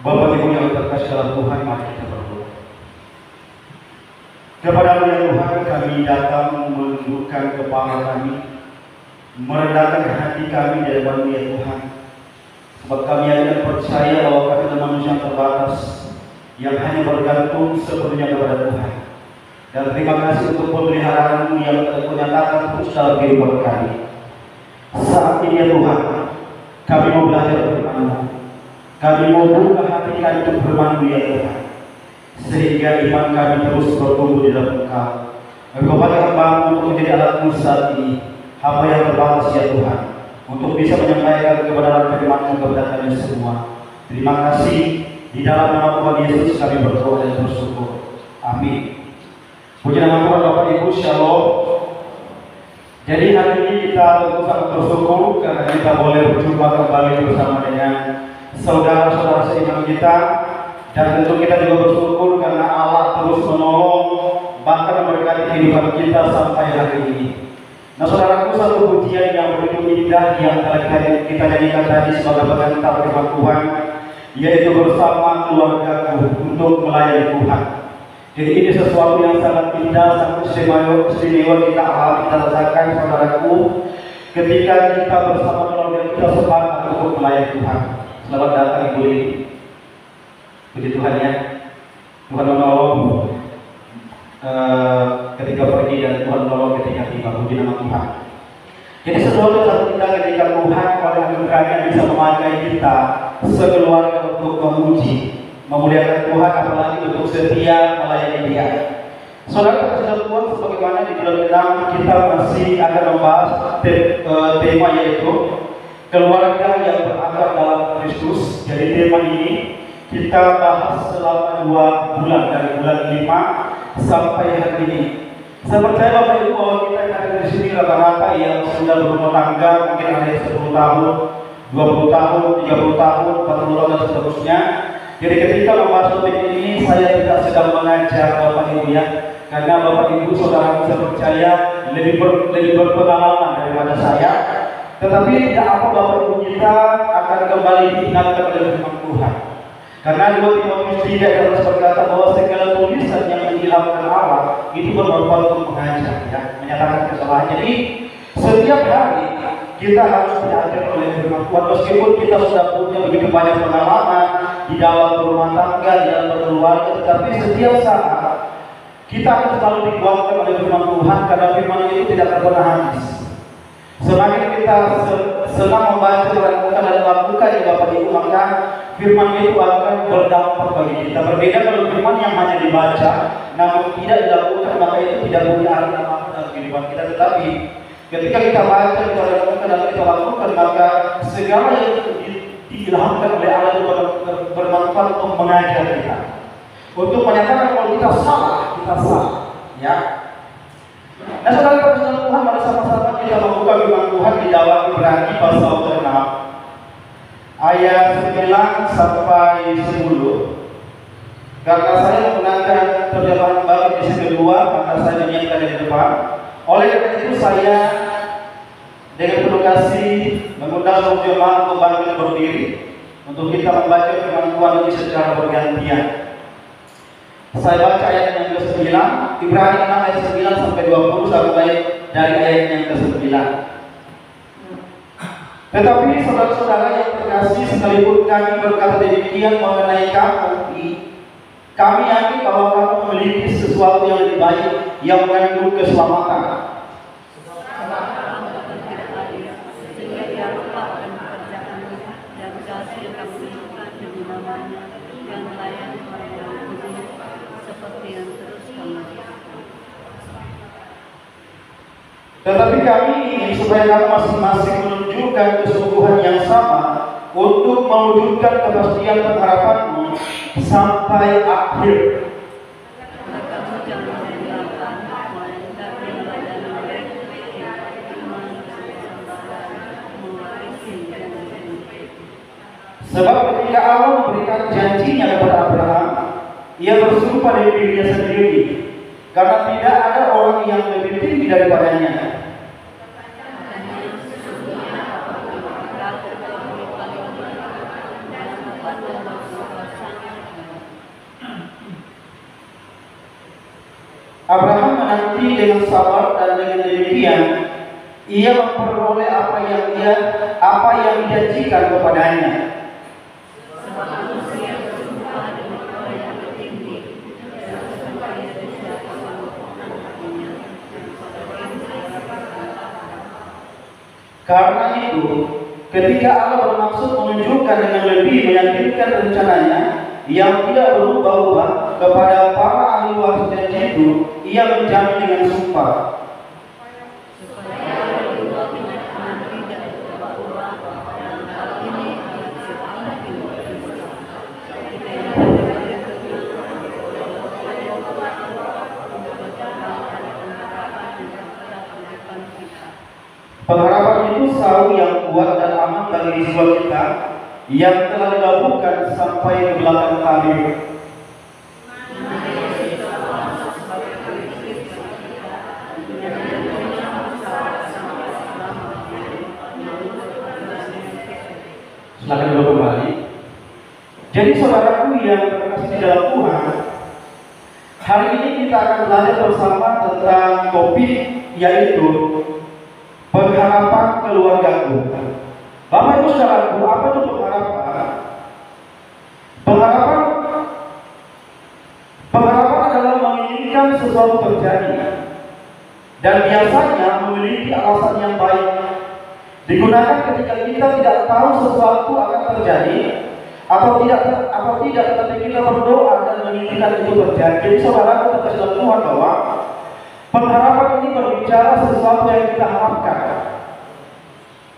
Bapak Ibu yang terkasih dalam Tuhan, mari kita berdoa. Kepada-Mu ya Tuhan, kami datang menundukkan kepala kami, merendahkan hati kami di hadapan-Mu ya Tuhan. Sebab kami yakin percaya bahwa kami adalah manusia yang terbatas, yang hanya bergantung sepenuhnya kepada Tuhan. Dan terima kasih untuk pemeliharaan-Mu yang Kau nyatakan terus dalam kehidupan kami. Saat ini ya Tuhan, kami mau belajar firman-Mu. Kami mau buka hati kami untuk firman-Mu ya Tuhan, sehingga iman kami terus bertumbuh di dalam Engkau. Engkau pakai hamba-Mu untuk menjadi alat-Mu saat ini, hamba yang terbatas ya Tuhan, untuk bisa menyampaikan kebenaran firman-Mu kepada kami semua. Terima kasih, di dalam nama Tuhan Yesus kami berdoa dan bersyukur. Amin. Puji nama Tuhan. Bapak Ibu, Shalom. Jadi hari ini kita tentu sangat bersyukur karena kita boleh berjumpa kembali bersama dengan saudara-saudara seiman kita, dan tentu kita juga bersyukur karena Allah terus menolong bahkan memberkati kehidupan kita sampai hari ini. Nah saudaraku, satu pujian yang begitu indah yang telah kita nyanyikan tadi sebagai pengantar firman Tuhan, yaitu bersama keluargaku untuk melayani Tuhan. Jadi ini sesuatu yang sangat indah, sangat istimewa kita alami, kita rasakan saudaraku, ketika kita bersama keluarga kita sepakat untuk melayani Tuhan. Selamat datang Ibu Lili. Puji Tuhan ya. Tuhan menolong ketika pergi dan Tuhan menolong ketika tiba. Puji nama Tuhan. Jadi sesuatu yang indah ketika Tuhan oleh anugerahnya bisa memakai kita sekeluarga untuk memuji, memuliakan Tuhan, apalagi untuk setia melayani Dia. Saudara terkasih Tuhan, sebagaimana di dalam kita masih akan membahas tema yaitu keluarga yang berakar dalam Kristus. Jadi tema ini kita bahas selama 2 bulan, dari bulan 5 sampai hari ini. Saya percaya Bapak Ibu bahwa kita yang ada di sini rata-rata yang sudah berumah tangga, mungkin ada yang 10 tahun, 20 tahun, 30 tahun, 40 tahun dan seterusnya. Jadi ketika membahas topik ini, saya tidak sedang mengajar Bapak Ibu ya, karena Bapak Ibu saudara bisa percaya lebih berpengalaman daripada saya. Tetapi tidak apa Bapak Ibu kita akan kembali diingatkan oleh firman Tuhan. Karena 2 Timotius 3 ayat 11 berkata bahwa segala tulisan yang diilhamkan Allah itu bermanfaat untuk mengajar, ya, menyatakan kesalahan. Jadi setiap hari kita harus diajar oleh firman Tuhan, meskipun kita sudah punya begitu banyak pengalaman di dalam rumah tangga, di dalam berkeluarga, tetapi setiap saat kita akan selalu dikuatkan oleh firman Tuhan, karena firman itu tidak akan pernah habis. Semakin kita senang membaca dan lakukan ya Bapak Ibu, maka firman itu akan berdampak bagi kita. Berbeda kalau firman yang hanya dibaca namun tidak dilakukan, maka itu tidak punya arti apa-apa dalam kehidupan kita. Tetapi ketika kita baca, kita lakukan dan kita lakukan, maka segala yang diilhamkan oleh Allah itu bermanfaat untuk mengajar kita, untuk menyatakan kalau kita salah, ya. Nah saudara terkasih Tuhan, pada sama-sama kita membuka firman Tuhan di dalam Ibrani pasal 6 ayat 9 sampai 10. Karena saya menggunakan terjemahan baru edisi kedua, maka saya menyiapkan di depan. Oleh karena itu saya dengan penuh kasih mengundang seluruh jemaat untuk bangkit berdiri untuk kita membaca firman Tuhan ini secara bergantian. Saya baca ayat yang ke-9, Ibrani 6 ayat 9 sampai 20, sampai dari ayat yang ke-9. Tetapi saudara-saudara yang terkasih, sekalipun kami berkata demikian mengenai kamu, kami yakin bahwa kamu memiliki sesuatu yang lebih baik yang mengandung keselamatan. Tetapi kami ingin supaya kamu masing-masing menunjukkan kesungguhan yang sama untuk mewujudkan kepastian pengharapanmu sampai akhir. Sebab ketika Allah memberikan janjinya kepada Abraham, Ia bersumpah dari dirinya sendiri, karena tidak ada orang yang lebih tinggi daripadanya. Abraham menanti dengan sabar dan dengan demikian ia memperoleh apa yang dijanjikan kepadanya. Karena itu, ketika Allah bermaksud menunjukkan dengan lebih meyakinkan rencananya yang tidak berubah-ubah kepada para ahli waris janji itu, ia menjamin dengan sumpah. Pengharapan itu selalu yang kuat dan aman bagi jiwa kita yang telah dilabuhkan sampai ke belakang tabir. Silakan dulu kembali. Jadi saudaraku yang terkasih di dalam Tuhan, hari ini kita akan belajar bersama tentang topik yaitu pengharapan keluargaku. Bapak Ibu saudaraku, apa itu pengharapan? Pengharapan adalah menginginkan sesuatu terjadi dan biasanya memiliki alasan yang baik. Digunakan ketika kita tidak tahu sesuatu akan terjadi atau tidak, tetapi kita berdoa dan menginginkan itu terjadi. Jadi saudaraku terkasih dalam Tuhan, bahwa pengharapan ini berbicara sesuatu yang kita harapkan.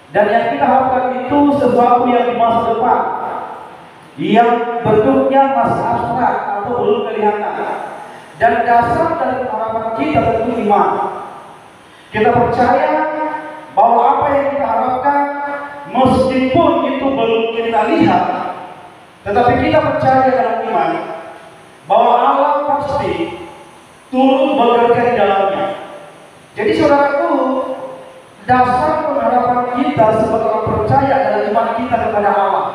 Dan yang kita harapkan itu sesuatu yang di masa depan, yang bentuknya masih abstrak atau belum kelihatan. Dan dasar dari harapan kita tentu iman. Kita percaya bahwa apa yang kita harapkan, meskipun itu belum kita lihat, tetapi kita percaya dalam iman bahwa Allah pasti turut bekerja di dalamnya. Jadi saudaraku, dasar pengharapan kita sebagai orang percaya adalah iman kita kepada Allah.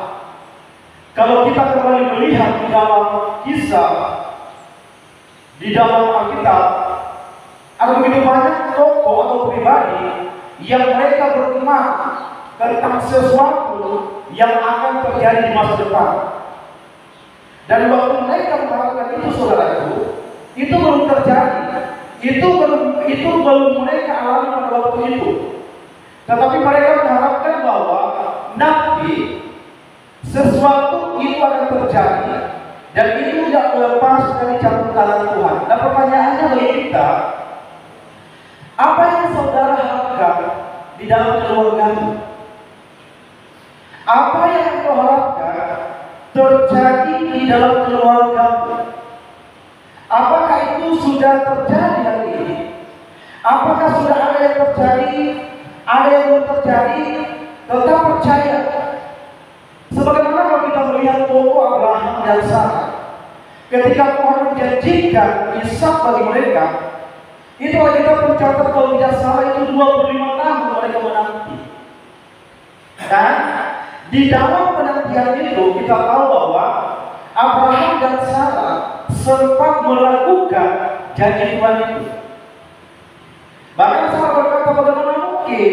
Kalau kita kembali melihat di dalam kisah, di dalam Alkitab, ada begitu banyak tokoh atau pribadi yang mereka beriman tentang sesuatu yang akan terjadi di masa depan. Dan waktu mereka mengharapkan itu, saudaraku, itu belum terjadi. Itu belum mereka alami pada waktu itu. Tetapi mereka mengharapkan bahwa nanti sesuatu itu akan terjadi dan itu tidak lepas dari campur tangan Tuhan. Dan pertanyaannya bagi kita, apa yang saudara harapkan di dalam keluargamu? Apa yang kau harapkan terjadi di dalam keluargamu? Apakah itu sudah terjadi hari ini? Apakah sudah ada yang terjadi? Ada yang belum terjadi? Tetap percaya. Sebagaimana kalau kita melihat tokoh Abraham dan Sarah, ketika Tuhan menjanjikan Ishak bagi mereka, itu kita mencatat kalau tidak salah itu 25 tahun mereka menanti. Dan di dalam penantian itu kita tahu bahwa Abraham dan Sarah sempat melakukan janji Tuhan itu. Bahkan Sarah berkata, bagaimana mungkin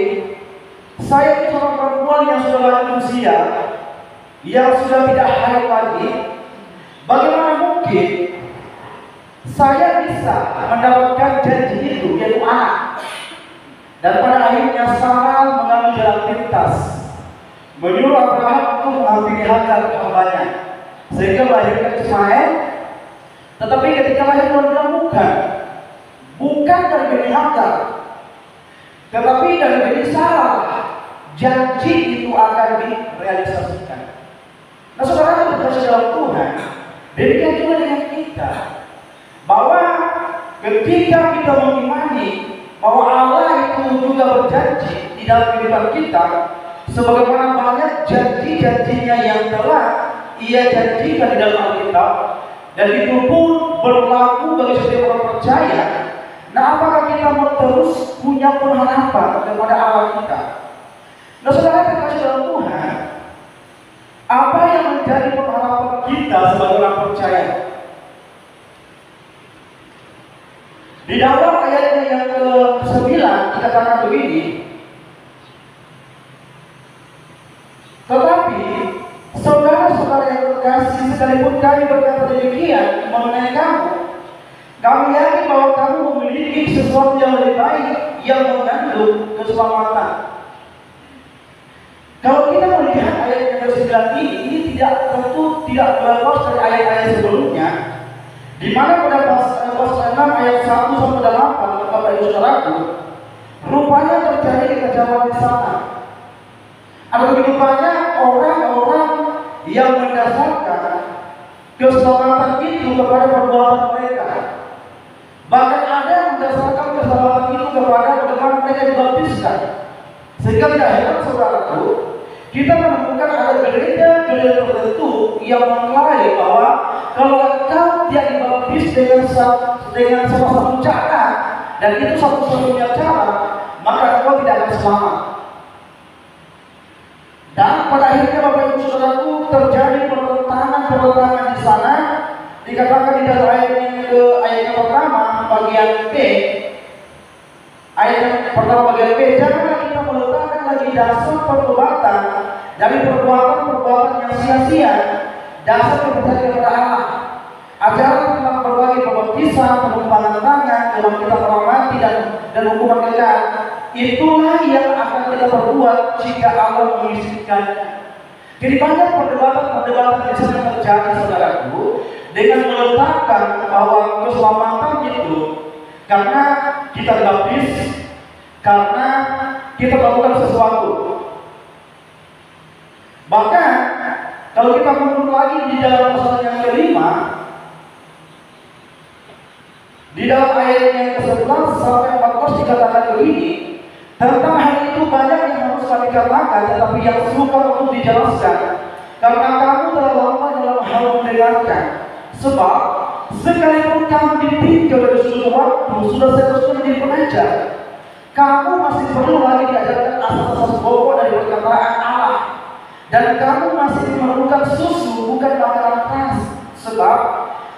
saya ini seorang perempuan yang sudah lanjut usia, yang sudah tidak haid lagi, bagaimana mungkin saya bisa mendapatkan janji itu, yaitu anak? Dan pada akhirnya Sarah mengambil jalan pintas, menyuruh Abraham untuk menghampiri Hagar hambanya, sehingga melahirkan Ismail. Tetapi ketika lahir Tuhan bilang bukan dari benih Hagar, tetapi dari benih Sarah, janji itu akan direalisasikan. Nah saudara yang berkasih dalam Tuhan, demikian juga dengan kita, bahwa ketika kita mengimani bahwa Allah itu juga berjanji di dalam kehidupan kita, sebagaimana banyak janji-janjinya yang telah Ia janjikan di dalam Alkitab, dan itu pun berlaku bagi setiap orang percaya. Nah, apakah kita mau terus punya pengharapan kepada Allah kita? Nah, saudara terkasih dalam Tuhan, apa yang menjadi pengharapan kita sebagai orang percaya? Di dalam ayatnya yang ke-9 dikatakan begini, tetapi saudara-saudara yang terkasih, sekalipun kami berkata demikian mengenai kamu, kami yakin bahwa kamu memiliki sesuatu yang lebih baik yang mengandung keselamatan. Kalau kita melihat ayat yang ke-9 ini tentu tidak lepas dari ayat-ayat sebelumnya, di mana pada pasal 6 ayat 1 sampai 8, Bapak Ibu Saudaraku, rupanya terjadi kekacauan di sana. Ada begitu banyak orang-orang yang mendasarkan keselamatan itu kepada perbuatan mereka. Bahkan ada yang mendasarkan keselamatan itu kepada bagaimana mereka dibaptiskan. Sehingga tidak heran saudaraku, kita menemukan ada gereja-gereja tertentu yang mengklaim bahwa kalau engkau tidak dibaptis dengan salah satu cara, dan itu satu-satunya cara, maka engkau tidak akan selamat. Dan pada akhirnya Bapak Ibu Saudaraku, terjadi pertentangan di sana. Dikatakan di dalam ayat yang pertama bagian B, ayat yang pertama bagian B, janganlah kita meletakkan lagi dasar pertobatan dari perbuatan-perbuatan yang sia-sia, dasar percaya kepada Allah, ajaran tentang berbagai pembaptisan, penumpangan tangan, dalam kita orang mati dan hukuman kekal. Itulah yang akan kita perbuat jika Allah mengizinkannya. Jadi banyak perdebatan yang sedang terjadi saudaraku, dengan meletakkan bahwa keselamatan itu karena kita baptis, karena kita melakukan sesuatu. Bahkan kalau kita mundur lagi di dalam pasal yang kelima, di dalam ayat yang ke-11 sampai 14 dikatakan begini, tentang hal itu banyak yang harus kami katakan, tetapi yang sukar untuk dijelaskan, karena kamu telah lama dalam hal mendengarkan. Sebab sekalipun kamu ditinjau dari seluruh waktu, sudah seharusnya menjadi pengajar. Kamu masih perlu lagi diajarkan asas-asas pokok dari perkataan Allah, dan kamu masih memerlukan susu, bukan makanan keras. Sebab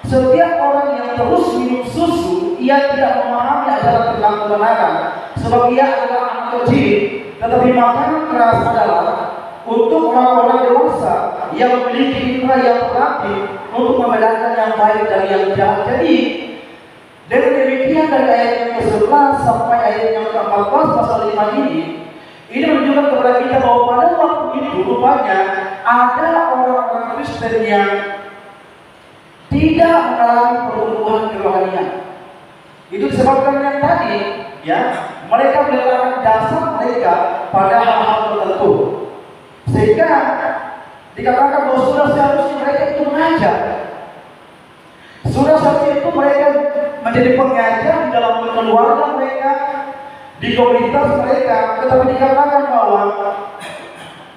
setiap orang yang terus minum susu, ia tidak memahami ajaran tentang kebenaran, sebab ia adalah anak kecil. Tetapi makanan keras adalah untuk orang-orang dewasa yang memiliki indera yang terlatih untuk membedakan yang baik dari yang jahat. Jadi dengan demikian dari ayat yang ke-11 sampai ayat yang ke-14 pasal 5 ini menunjukkan kepada kita bahwa pada waktu itu rupanya ada orang-orang Kristen yang tidak mengalami pertumbuhan kerohanian. Itu disebabkan yang tadi, ya, mereka meletakkan dasar mereka pada hal-hal tertentu, sehingga dikatakan bahwa sudah seharusnya mereka itu mengajar, sudah seharusnya itu mereka menjadi pengajar di dalam keluarga mereka, di komunitas mereka, tetapi dikatakan bahwa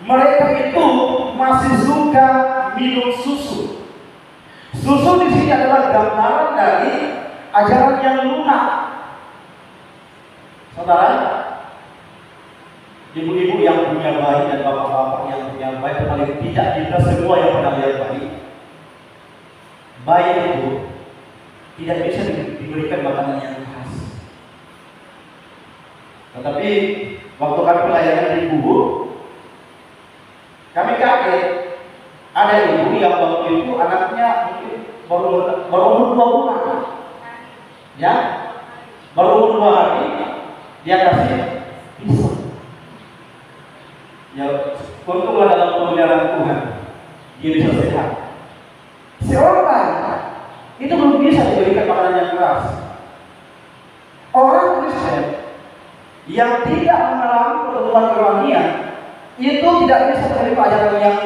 mereka itu masih suka minum susu. Susu di sini adalah gambaran dari ajaran yang lunak. Saudara, ibu-ibu yang punya bayi dan bapak-bapak yang punya bayi, paling tidak kita semua yang pernah lihat bayi itu tidak bisa diberikan makanan yang khas. Tetapi waktu kami pelayanan di Buhu, kami kaget ada ibu yang waktu itu anaknya mungkin baru umur 2 bulan, ya, baru umur 2 hari, dia kasih pisang. Ya, untunglah dalam pemeliharaan Tuhan dia bisa sehat. Seorang bayi itu belum bisa diberikan makanan yang keras. Orang Kristen yang tidak mengalami pertumbuhan kerohanian itu tidak bisa menerima ajaran yang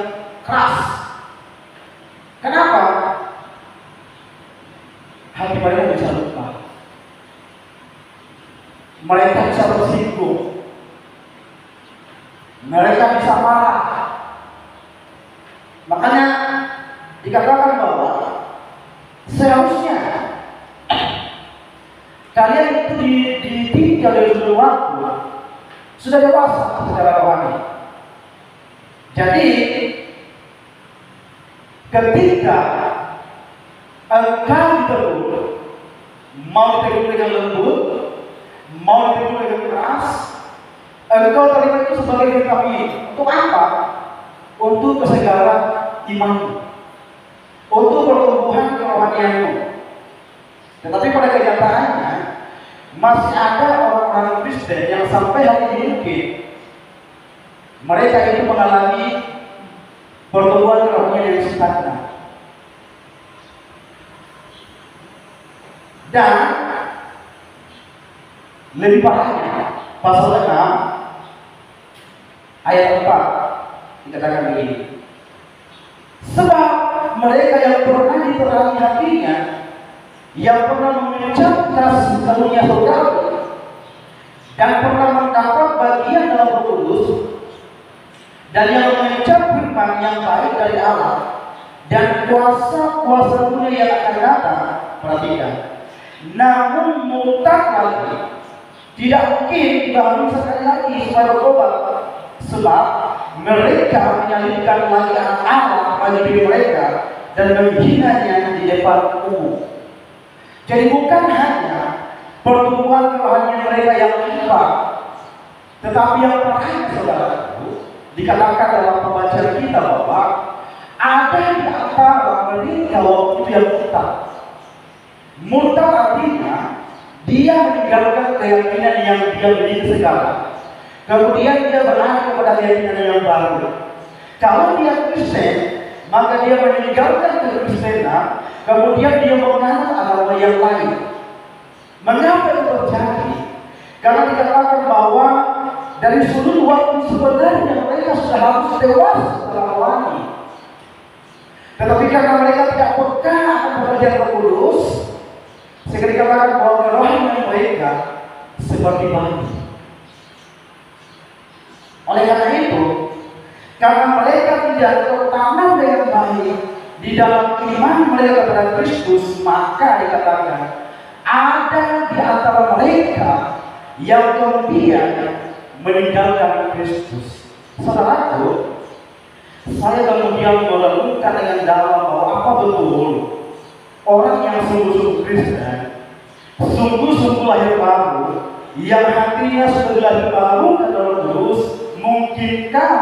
keras. Kenapa? Hati mereka bisa lupa, mereka bisa tersinggung, mereka bisa marah. Makanya dikatakan bahwa seharusnya kalian itu ditinggal dari seluruh waktu, sudah dewasa secara rohani. Jadi ketika engkau ditegur, mau ditegur dengan lembut, mau ditegur dengan keras, engkau terima itu sebagai vitamin. Untuk apa? Untuk kesegaran imanmu, untuk pertumbuhan kerohanianmu. Tetapi pada kenyataannya masih ada orang-orang Kristen yang sampai hari ini mungkin mereka itu mengalami pertumbuhan kerohanian yang stagnan. Dan lebih parahnya, pasal 6 ayat 4 dikatakan begini. Sebab mereka yang pernah diterangi hatinya, yang pernah mengucap kasih karunia surgawi, dan pernah mendapat bagian dalam Roh Kudus, dan yang mengucap firman yang baik dari Allah, dan kuasa-kuasa dunia yang akan datang, perhatikan, namun murtad lagi, tidak mungkin dibangun sekali lagi supaya bertobat, sebab mereka menyalibkan lagi anak Allah bagi diri mereka dan menghinanya di depan umum. Jadi bukan hanya pertumbuhan kerohanian mereka yang menyimpang, tetapi yang terakhir, saudaraku, dikatakan dalam pembacaan kita bahwa ada di antara mereka waktu itu yang murtad. Murtad artinya dia meninggalkan keyakinan yang dia miliki sekarang, kemudian dia beralih kepada keyakinan yang baru. Kalau dia Kristen, maka dia meninggalkan kekristenan, kemudian dia menganut agama yang lain. Mengapa itu terjadi? Karena dikatakan bahwa dari sudut waktu sebenarnya mereka sudah harus dewasa merawani, tetapi karena mereka tidak peka akan pekerjaan Roh Kudus, sehingga dikatakan bahwa kerohanian mereka seperti bayi. Oleh karena itu, karena mereka tidak tertanam dengan baik di dalam iman mereka kepada Kristus, maka dikatakan ada di antara mereka yang kemudian meninggalkan Kristus. Saudaraku, saya kemudian merenungkan dengan dalam bahwa apa betul orang yang sungguh-sungguh Kristen, sungguh-sungguh lahir baru, yang hatinya sudah lahir baru ke dalam Kudus, mungkinkah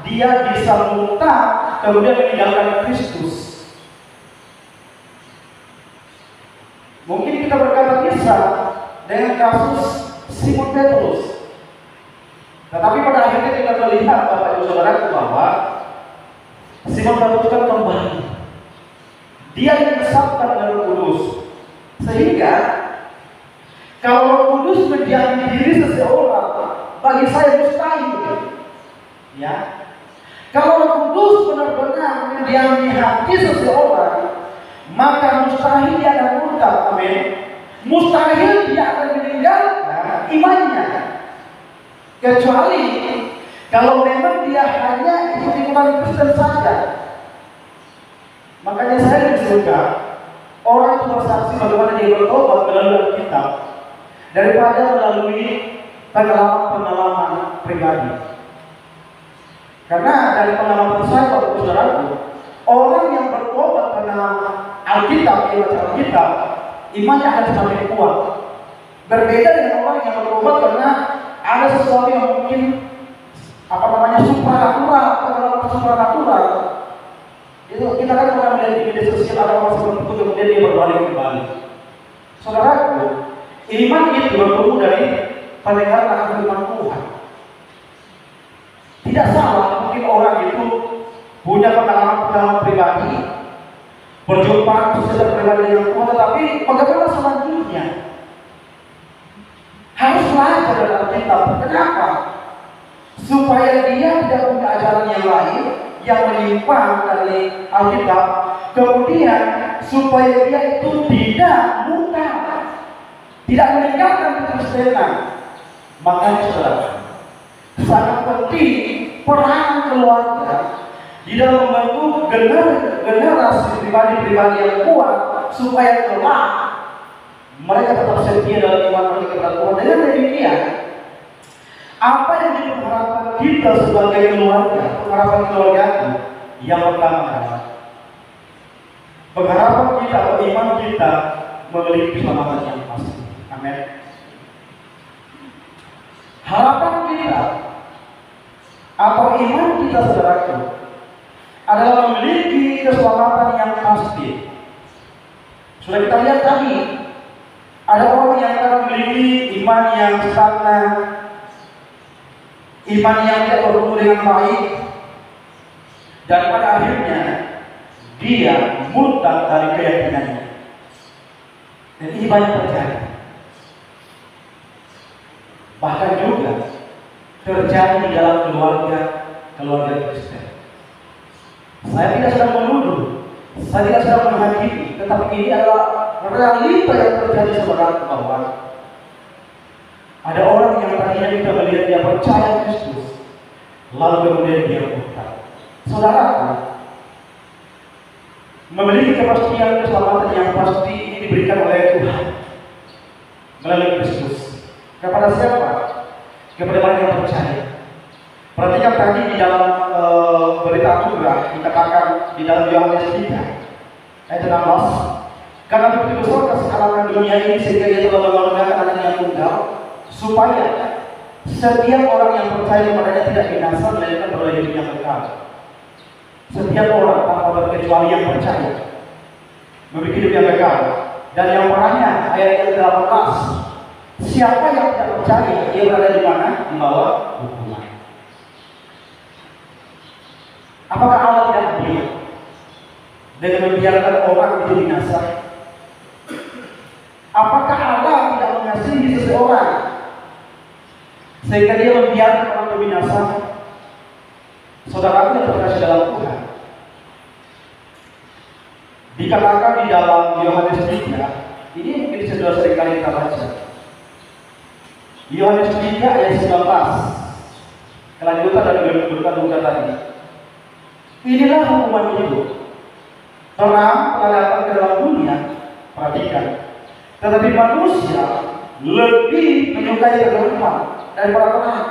dia bisa murtad kemudian meninggalkan Kristus? Mungkin kita berkata bisa dengan kasus Simon Petrus, tetapi pada akhirnya kita melihat Bapak Ibu Saudara bahwa Simon Petrus kan kembali. Dia disesatkan oleh Roh Kudus, sehingga kalau Roh Kudus mendiami diri seseorang, bagi saya mustahil. Ya, kalau Roh Kudus benar-benar mendiami hati seseorang, maka mustahil dia akan murtad. Amin. Mustahil dia akan meninggalkan imannya, kecuali kalau memang dia hanya ikut-ikutan Kristen saja. Makanya saya disuka orang itu bersaksi bagaimana dia bertobat melalui Alkitab daripada melalui pengalaman pribadi. Karena dari pengalaman saya waktu saudaraku, orang yang bertobat karena Alkitab, dia baca Alkitab, imannya akan semakin kuat. Berbeda dengan orang yang bertobat karena ada sesuatu yang mungkin supranatural, pengalaman supranatural. Itu kita kan pernah melihat di media sosial ada orang seperti itu kemudian dia berbalik kembali. Saudaraku, iman itu bertumbuh dari pendengaran akan firman Tuhan. Tidak salah mungkin orang itu punya pengalaman pribadi, perjumpaan secara pribadi dengan Tuhan, tetapi bagaimana selanjutnya? Harus belajar dalam Alkitab. Kenapa? Supaya dia tidak punya ajaran yang lain yang menyimpang dari Alkitab, kemudian supaya dia itu tidak murtad, tidak meninggalkan kekristenan. Makanya saudara, sangat penting peran keluarga di dalam membantu generasi pribadi-pribadi yang kuat supaya kelak mereka tetap setia dalam iman mereka kepada Tuhan. Dengan demikian, apa yang diharapkan kita sebagai keluarga, pengharapan keluarga yang pertama, pengharapan kita atau iman kita memiliki keselamatan yang pasti. Amin. Harapan kita atau iman kita, saudaraku, adalah memiliki keselamatan yang pasti. Sudah kita lihat tadi, ada orang yang akan memiliki iman yang stagnan, iman yang tidak bertumbuh dengan baik, dan pada akhirnya dia murtad dari keyakinannya. Dan ini banyak terjadi. Bahkan juga terjadi di dalam keluarga Kristen. Saya tidak sedang menuduh, saya tidak sedang menghakimi, tetapi ini adalah realita yang terjadi sebenarnya, bahwa ada orang yang tadinya kita melihat dia percaya Kristus, lalu kemudian dia murtad. Saudara, memiliki kepastian keselamatan yang pasti ini diberikan oleh Tuhan melalui Kristus. Kepada siapa? Kepada orang yang percaya. Perhatikan tadi di dalam berita anugerah dikatakan di dalam Yohanes 3 ayat 16, karena begitu besar kesalahan dunia ini sehingga ia telah mengaruniakan anaknya yang tunggal, supaya setiap orang yang percaya kepadanya tidak binasa melainkan beroleh hidup yang kekal. Setiap orang tanpa terkecuali yang percaya memiliki hidup yang kekal. Dan yang parahnya ayat yang 18, siapa yang tidak percaya ia berada di mana? Di bawah hukuman. Apakah Allah tidak adil dengan membiarkan orang itu binasa? Apakah Allah tidak mengasihi seseorang sehingga dia membiarkan orang itu binasa? Saudara yang terkasih dalam Tuhan, dikatakan di dalam Yohanes 3, ini mungkin sudah seringkali kita baca. Yohanes 3 ayat 19, kelanjutan dari berita tadi. Inilah hukuman hidup, terang telah datang ke dalam dunia, perhatikan, tetapi manusia lebih menyukai kegelapan daripada terang,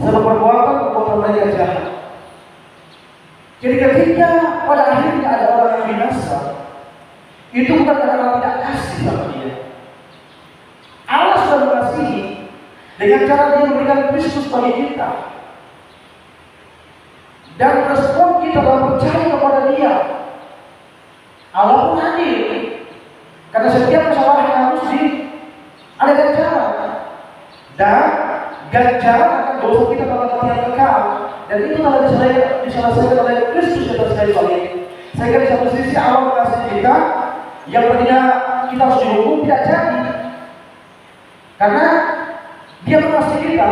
sebab perbuatan mereka jahat. Jadi ketika pada akhirnya ada orang yang binasa, itu bukan karena Allah tidak kasih sama dia. Allah sudah mengasihi dengan cara dia memberikan Kristus bagi kita. Dan respon kita dalam percaya kepada dia, Allah pun adil, karena setiap kesalahan harus ada ganjaran, dan ganjaran akan dosa kita pada mati yang kekal. Dan itu telah diselesaikan oleh Kristus di atas kayu salib. Sehingga di satu sisi Allah mengasihi kita, yang tadinya kita harus dihukum tidak jadi, karena dia mengasihi kita.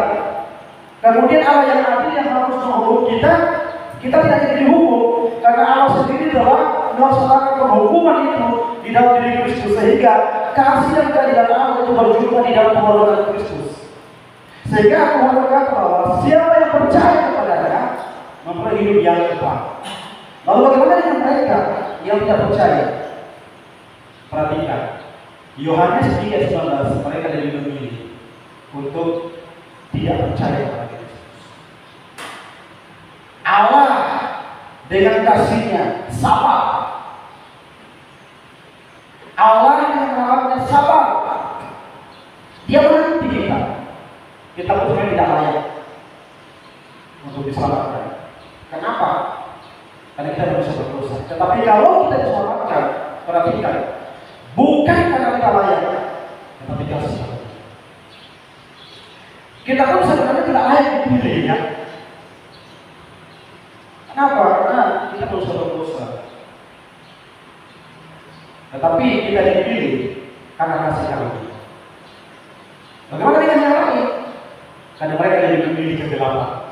Kemudian Allah yang adil yang harus menghukum kita tidak jadi dihukum, karena Allah sendiri telah melaksanakan penghukuman itu di dalam diri Kristus, sehingga kasih dan keadilan Allah itu berjumpa di dalam pengorbanan Kristus. Sehingga Tuhan berkata bahwa siapa yang percaya kepadanya memperoleh hidup yang kekal. Lalu bagaimana dengan mereka yang tidak percaya? Perhatikan Yohanes 3:19, mereka lebih memilih untuk tidak percaya kepada Kristus. Allah dengan kasih-Nya sabar. Allah dengan rahmat-Nya sabar. Dia menanti kita. Kita pun sebenarnya tidak layak untuk diselamatkan. Kenapa? Karena kita tidak bisa berdosa. Tetapi kalau kita diselamatkan, perhatikan, bukan karena kita layak, tetapi kasih. Kita pun sebenarnya tidak layak dipilih, ya. Kenapa? Karena kita tidak bisa berdosa. Tetapi kita dipilih karena kasih Allah. Bagaimana dengan yang lain? Karena mereka lebih memilih kegelapan.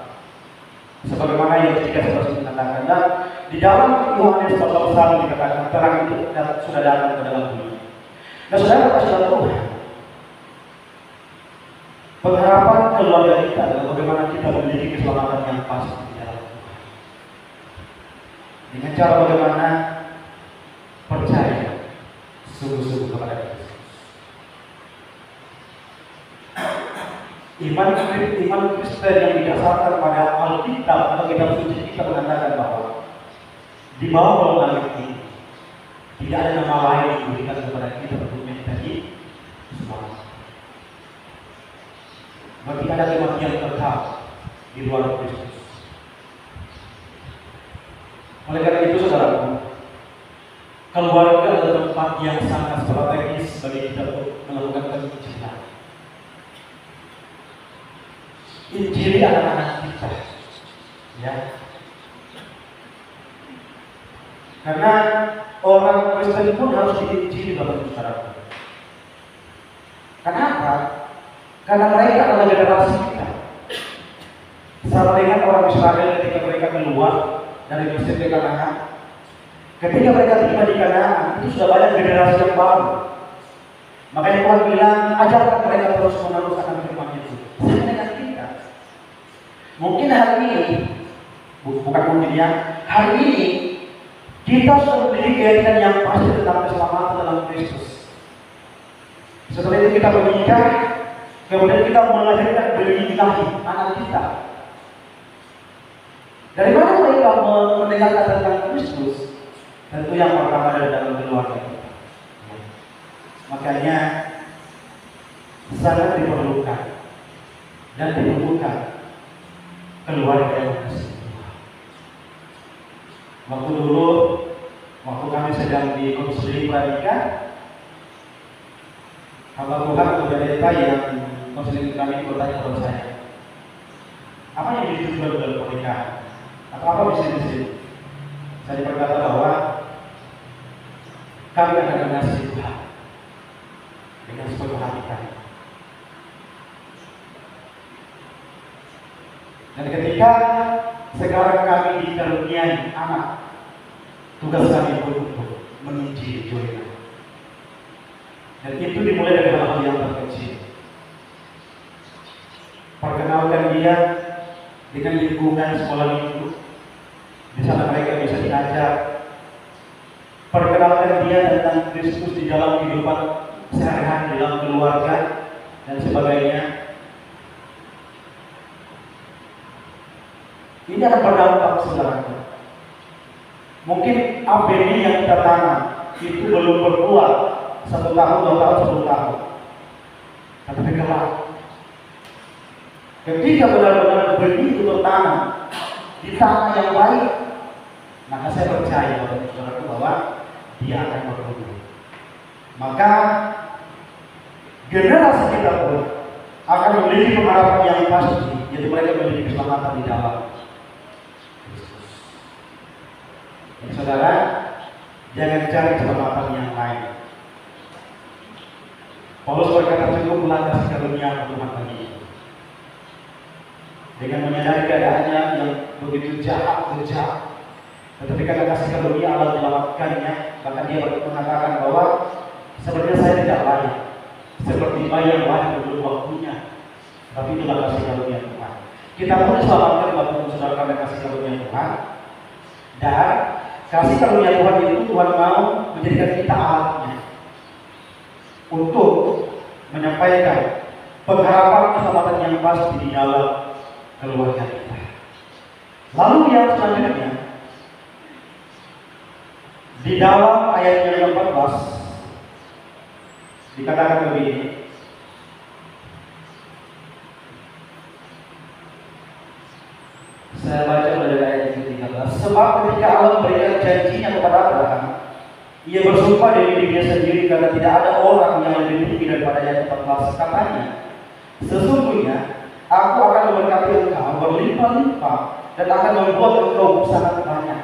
Sebagaimana yang ketika seperti mengatakan, dan di dalam Yohanes 14 dikatakan terang itu sudah datang ke dalam dunia. Dan saudara kasih Tuhan, pengharapan keluarga kita adalah bagaimana kita memiliki keselamatan yang pasti di dalam Tuhan. Dengan cara bagaimana percaya sungguh-sungguh kepada Kristus. Iman Kristen yang didasarkan pada Alkitab atau kitab suci kita mengatakan bahwa di bawah langit ini tidak ada nama lain yang diberikan kepada kita untuk kita di surga. Berarti ada kematian kekal di luar Kristus. Oleh karena itu saudaraku, keluarga adalah tempat yang sangat strategis bagi kita untuk melakukan penginjilan. Injili anak-anak kita, ya. Karena orang Kristen pun harus diinjili dalam saudaraku. Kenapa? Karena mereka adalah generasi kita. Sama dengan orang Israel ketika mereka keluar dari Mesir ke Kanaan. Ketika mereka tiba di Kanaan, itu sudah banyak generasi yang baru. Makanya Tuhan bilang, ajarkan mereka terus menerus akan firman itu. Sama dengan kita. Mungkin hari ini, bukan mungkin ya, hari ini kita sudah memiliki keyakinan yang pasti tentang keselamatan dalam Kristus. Setelah itu kita menikah, kemudian kita melahirkan menikahi anak kita. Dari mana mereka mendengarkan tentang Kristus? Tentu yang pertama dari dalam keluarga kita. Makanya sangat diperlukan dan dibutuhkan keluarga yang bersih. Waktu dulu, waktu kami sedang di konseling pernikahan, hamba Tuhan atau pendeta yang konseling kami bertanya kepada saya, apa yang ditujukan dalam pernikahan? Atau apa misi-misi? Saya berkata bahwa kami akan mengasihi Tuhan dengan sepenuh hati kami. Dan ketika sekarang kami dikaruniai anak, tugas kami pun untuk menginjili Joyna. Dan itu dimulai dari hal yang terkecil. Perkenalkan dia dengan lingkungan sekolah minggu. Di sana mereka bisa diajar. Perkenalkan dia tentang Kristus di dalam kehidupan sehari-hari, di dalam keluarga dan sebagainya. Ini akan berdampak, saudaraku. Mungkin ABD yang kita tanam itu belum berbuah 1 tahun, 2 tahun, 10 tahun. Tetapi kelak, ketika benar-benar benih itu bertanam di tanah yang baik, maka saya percaya kepada saudaraku bahwa dia akan bertumbuh. Maka generasi kita pun akan memiliki pengharapan yang pasti, yaitu mereka memiliki keselamatan di dalam Kristus. Jadi saudara, jangan cari keselamatan yang lain. Paulus berkata cukuplah kasih karunia Tuhan bagi itu. Dengan menyadari keadaannya yang begitu jahat, tetapi karena kasih karunia Allah menyelamatkannya, maka dia mengatakan bahwa sebenarnya saya tidak layak seperti bayi yang lahir belum waktunya, tapi itulah kasih karunia Tuhan. Kita pun diselamatkan walaupun saudara karena kasih karunia Tuhan, dan kasih karunia Tuhan itu Tuhan mau menjadikan kita alatnya untuk menyampaikan pengharapan keselamatan yang pasti di dalam keluarga kita. Lalu yang selanjutnya di dalam ayat yang ke-14 dikatakan begini, saya baca dari ayat yang ke-13. Sebab ketika Allah memberikan janjinya kepada Abraham, ia bersumpah dari dirinya sendiri karena tidak ada orang yang lebih tinggi daripada ayat 14. Katanya, sesungguhnya aku akan memberkati engkau berlimpah-limpah dan akan membuat engkau sangat banyak.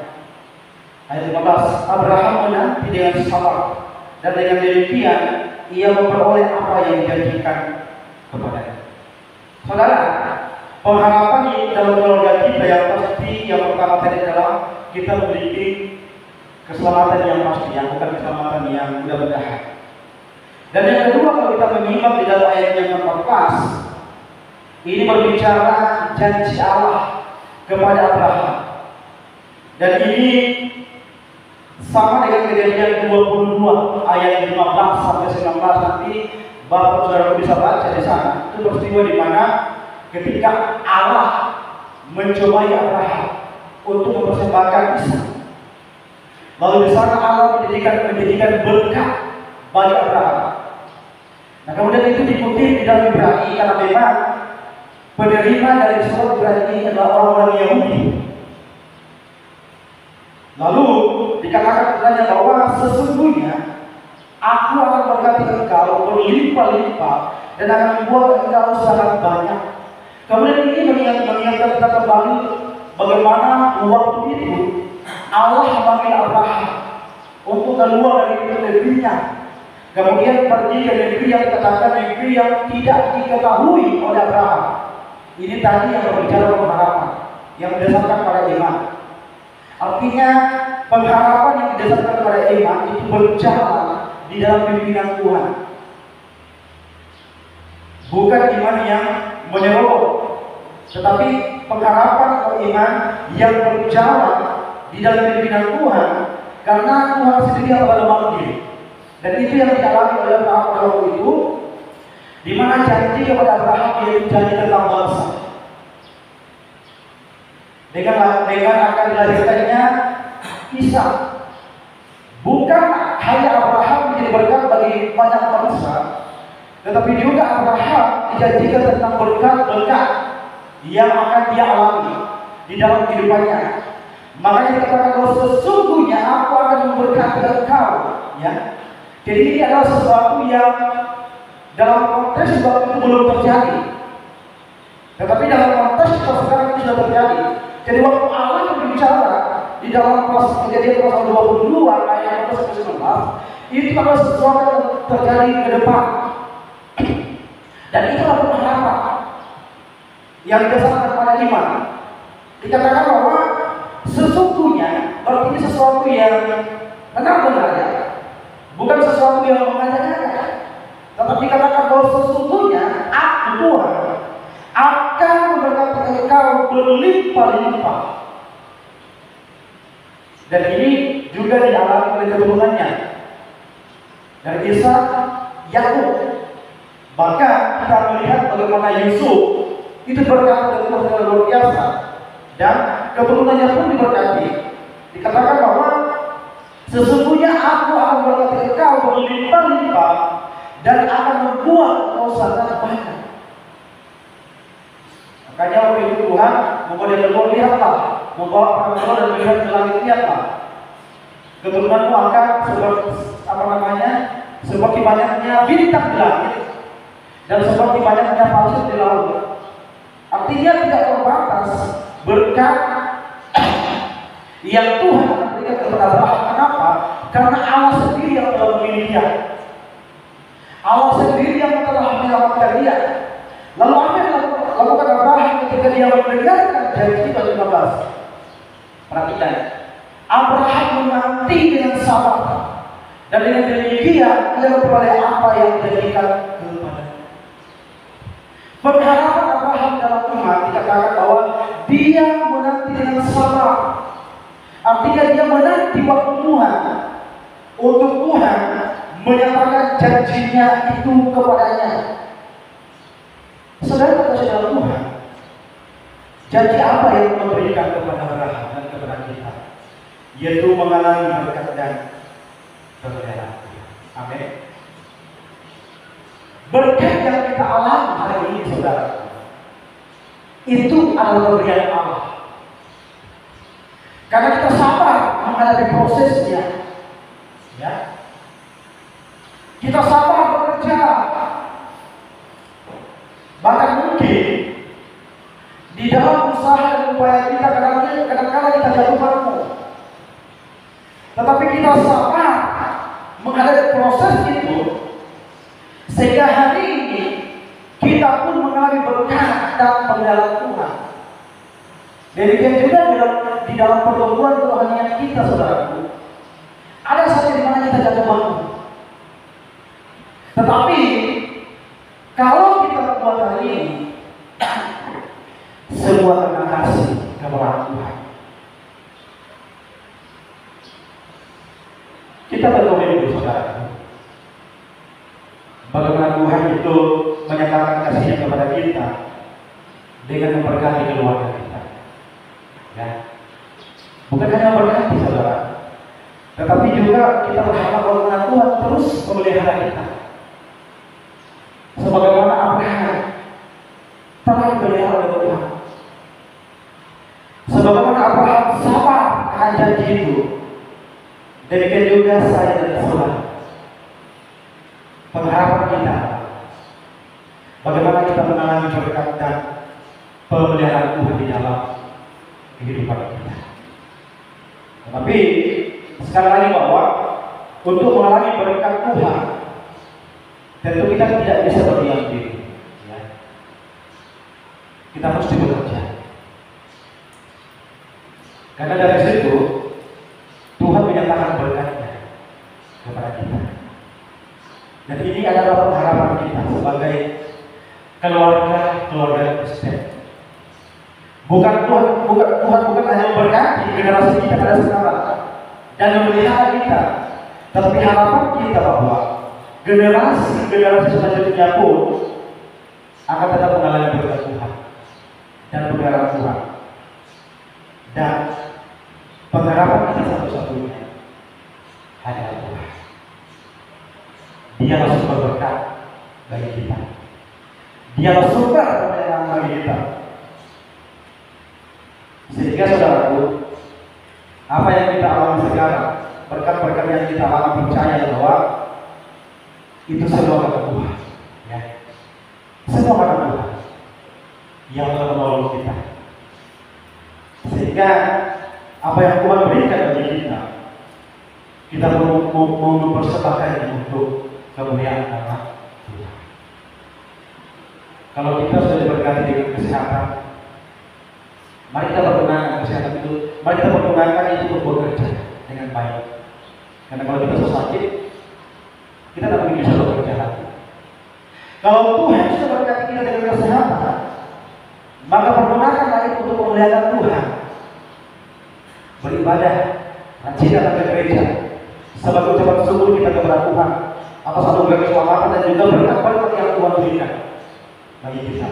Ayat 15, Abraham menanti dengan sabar dan dengan demikian ia memperoleh apa yang dijanjikan kepadanya. Saudara, pengharapan di dalam keluarga kita yang pasti yang pertama tadi adalah kita memiliki keselamatan yang pasti, yang bukan keselamatan yang mudah-mudahan. Dan yang kedua, kalau kita menyimak di dalam ayat yang ke-14, ini berbicara janji Allah kepada Abraham. Dan ini sama dengan Kejadian 22 ayat 15 sampai 19. Nanti Bapak Saudara bisa baca di sana. Itu peristiwa di mana ketika Allah mencobai Abraham untuk mempersembahkan Ishak. Lalu di sana Allah menjadikan berkat bagi Abraham. Nah, kemudian itu diikuti di dalam Ibrani karena memang penerima dari surat Ibrani adalah orang-orang Yahudi. Lalu dikatakan kepadanya bahwa sesungguhnya aku akan berkati engkau berlimpah-limpah dan akan membuat engkau sangat banyak. Kemudian ini mengingatkan kita kembali bagaimana waktu itu Allah memanggil Abraham untuk keluar dari negerinya, kemudian pergi ke negeri yang dikatakan negeri yang tidak diketahui oleh Abraham. Ini tadi yang berbicara pengharapan yang berdasarkan pada iman. Artinya pengharapan yang didasarkan pada iman itu berjalan di dalam pimpinan Tuhan, bukan iman yang menyerobot, tetapi pengharapan atau iman yang berjalan di dalam pimpinan Tuhan, karena Tuhan sendiri yang pada memanggil. Dan itu yang dialami oleh Abraham pada waktu itu, di mana janji kepada Abraham yaitu janji tentang bangsa. Dengan akan dilahirkannya Ishak. Bukan hanya Abraham menjadi berkat bagi banyak bangsa, tetapi juga Abraham dijanjikan tentang berkat-berkat yang akan dia alami di dalam kehidupannya. Makanya dikatakan bahwa sesungguhnya aku akan memberkati engkau, ya. Jadi ini adalah sesuatu yang dalam konteks waktu itu belum terjadi, tetapi dalam konteks sekarang itu sudah terjadi. Jadi waktu Allah berbicara di dalam Kejadian pasal 22 ayat 19, itu adalah sesuatu yang terjadi ke depan. Dan itulah pengharapan yang didasarkan pada iman. Dikatakan bahwa sesungguhnya berarti ini sesuatu yang benar-benar, ya, bukan sesuatu yang mengada-ngada, tetapi dikatakan bahwa sesungguhnya aku Tuhan akan memberkati engkau berlimpah-limpah. Dan ini juga dialami oleh keturunannya dari Ishak, Yakub. Bahkan kita melihat bagaimana Yusuf itu berkata dengan luar biasa, dan keturunannya pun diberkati. Dikatakan bahwa sesungguhnya aku akan memberkati engkau berlimpah-limpah dan akan membuat engkau sangat banyak. Makanya waktu itu Tuhan membawa dia keluar, lihatlah, membawa orang keluar dan melihat ke langit, lihatlah, keturunanmu akan seperti banyaknya bintang di langit dan seperti banyaknya pasir di laut. Artinya tidak terbatas berkat yang Tuhan berikan kepada Abraham. Kenapa? Karena Allah sendiri yang telah memilih dia. Allah sendiri yang telah menyelamatkan dia. Lalu apa yang lakukan Abraham ketika dia mendengarkan janji ke 15? Perhatikan, Abraham menanti dengan sabar, dan dengan demikian ia memperoleh apa yang diberikan kepada. Pengharapan Abraham dalam iman dikatakan bahwa dia menanti dengan sabar. Artinya dia menanti waktu Tuhan untuk Tuhan menyatakan janjinya itu kepadanya. Saudara-saudara Tuhan, janji apa yang memberikan kepada Abraham dan kepada kita? Yaitu mengalami berkat dan kebenaran. Amin. Berkat yang kita alami hari ini, saudara, itu adalah pemberian Allah. Karena kita sabar menghadapi prosesnya, ya. Kita sabar bekerja. Bahkan mungkin di dalam usaha dan upaya kita kadang-kadang kita jatuh bangun, tetapi kita sabar menghadapi proses itu, sehingga hari ini kita pun mengalami berkat dan pengalaman Tuhan. Demikian juga di dalam pertumbuhan kerohanian kita, saudaraku, ada saat di mana kita jatuh bangun, tetapi kalau kita buat hari ini sebuah terima kasih kepada Tuhan. Kita berdoa, saudara, bagaimana Tuhan itu menyatakan kasihnya kepada kita dengan memberkati keluarga kita, ya. Bukan hanya memberkati, saudara, tetapi juga kita berharap bagaimana Tuhan terus memelihara kita. sebagaimana Abraham telah dipelihara oleh Tuhan, sebagaimana Abraham sabar akan janji itu, demikian juga saya dan saudara. Pengharapan kita, bagaimana kita mengalami berkat dan pemeliharaan Tuhan di dalam kehidupan kita. Tetapi sekali lagi bahwa untuk mengalami berkat Tuhan, tentu kita tidak bisa berdiam diri. Ya. Kita mesti bekerja. Karena dari situ Tuhan menyatakan berkatnya kepada kita. Dan ini adalah pengharapan kita sebagai keluarga Kristen. Bukan Tuhan hanya memberkati generasi kita pada sekarang dan memelihara kita, tetapi harapan kita bahwa generasi selanjutnya pun akan tetap mengalami berkat Tuhan dan pemeliharaan Tuhan. Dan pengharapan kita satu-satunya adalah Tuhan. Dialah sumber berkat bagi kita. Dialah sumber pemeliharaan bagi kita. Sehingga saudaraku, apa yang kita alami sekarang, berkat-berkat yang kita alami, percaya bahwa itu semua karena Tuhan. Ya. Semua karena Tuhan yang telah menolong kita. Sehingga apa yang Tuhan berikan bagi kita perlu mempersembahkannya untuk kemuliaan nama Tuhan. Kalau kita sudah diberkati dengan kesehatan, mari kita pergunakan kesehatan itu, mari kita pergunakan itu untuk bekerja dengan baik. Karena kalau kita sakit, kita tak mungkin bisa bekerja lagi. Kalau Tuhan sudah berkati kita dengan kesehatan, maka pergunakanlah itu untuk memuliakan Tuhan. Beribadah, rajin datang ke gereja, sebagai ucapan syukur kita kepada Tuhan atas anugerah keselamatan dan juga berkat-berkat yang Tuhan berikan bagi kita.